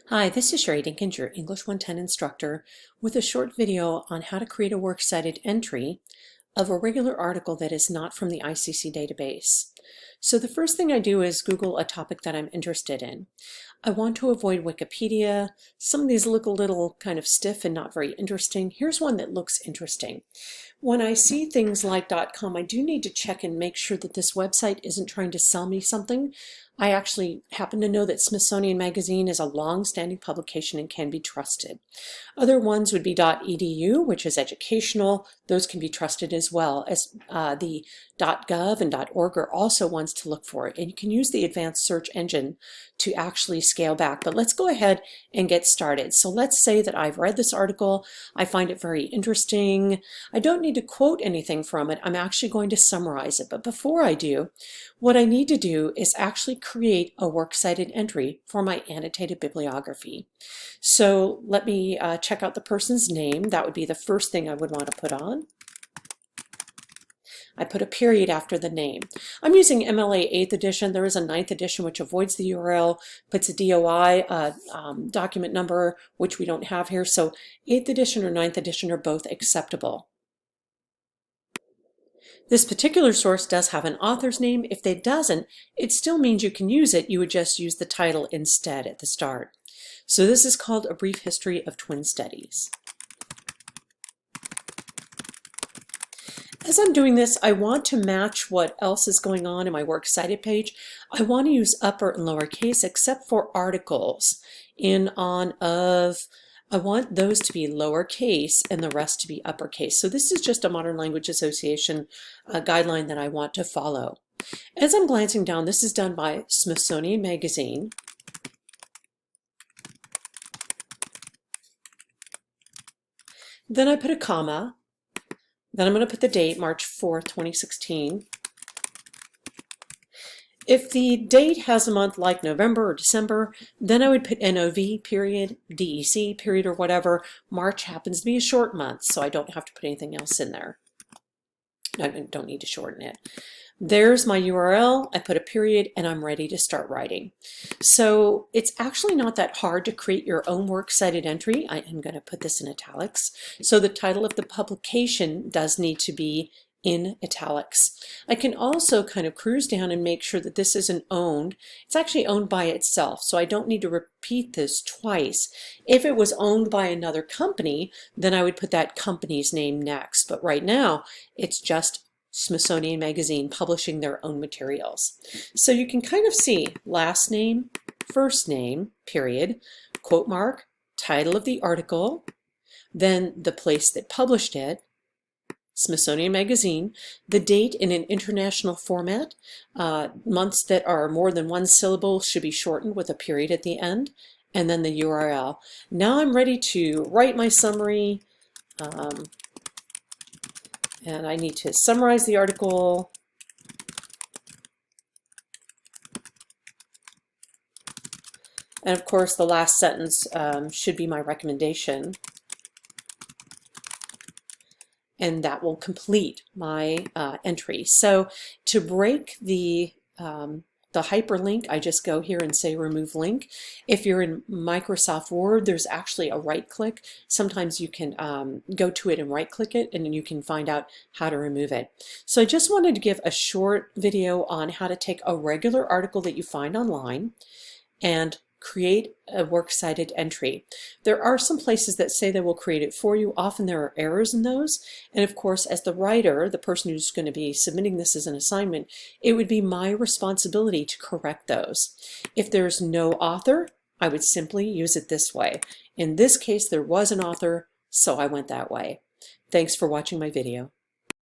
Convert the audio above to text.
Hi, this is Sherry Dinkins, your English 110 instructor, with a short video on how to create a works cited entry of a regular article that is not from the ICC database. So the first thing I do is Google a topic that I'm interested in. I want to avoid Wikipedia. Some of these look a little kind of stiff and not very interesting. Here's one that looks interesting. When I see things like .com, I do need to check and make sure that this website isn't trying to sell me something. I actually happen to know that Smithsonian Magazine is a long-standing publication and can be trusted. Other ones would be .edu, which is educational. Those can be trusted as well as the .gov and .org are also ones to look for. And you can use the advanced search engine to actually scale back. But let's go ahead and get started. So let's say that I've read this article. I find it very interesting. I don't need to quote anything from it. I'm actually going to summarize it. But before I do, what I need to do is actually create a works cited entry for my annotated bibliography. So let me check out the person's name. That would be the first thing I would want to put on. I put a period after the name. I'm using MLA 8th edition. There is a 9th edition which avoids the URL, puts a DOI document number, which we don't have here. So 8th edition or 9th edition are both acceptable. This particular source does have an author's name. If it doesn't, it still means you can use it. You would just use the title instead at the start. So this is called A Brief History of Twin Studies. As I'm doing this, I want to match what else is going on in my Works Cited page. I want to use upper and lowercase except for articles. In, on, of, I want those to be lowercase and the rest to be uppercase. So this is just a Modern Language Association guideline that I want to follow. As I'm glancing down, this is done by Smithsonian Magazine. Then I put a comma. Then I'm going to put the date, March 4th, 2016. If the date has a month like November or December, then I would put NOV period, DEC period, or whatever. March happens to be a short month, so I don't have to put anything else in there. I don't need to shorten it. There's my URL. I put a period and I'm ready to start writing. So it's actually not that hard to create your own works cited entry. I am going to put this in italics. So the title of the publication does need to be in italics. I can also kind of cruise down and make sure that this isn't owned. It's actually owned by itself, so I don't need to repeat this twice. If it was owned by another company, then I would put that company's name next. But right now, it's just Smithsonian Magazine publishing their own materials. So you can kind of see last name, first name, period, quote mark, title of the article, then the place that published it, Smithsonian Magazine, the date in an international format. Months that are more than one syllable should be shortened with a period at the end, and then the URL. Now I'm ready to write my summary. And I need to summarize the article. And of course, the last sentence should be my recommendation. And that will complete my entry. So to break the hyperlink, I just go here and say remove link. If you're in Microsoft Word, there's actually a right click. Sometimes you can go to it and right click it, and then you can find out how to remove it. So I just wanted to give a short video on how to take a regular article that you find online and create a works cited entry. There are some places that say they will create it for you. Often there are errors in those. And of course, as the writer, the person who's going to be submitting this as an assignment, it would be my responsibility to correct those. If there's no author, I would simply use it this way. In this case, there was an author, so I went that way. Thanks for watching my video.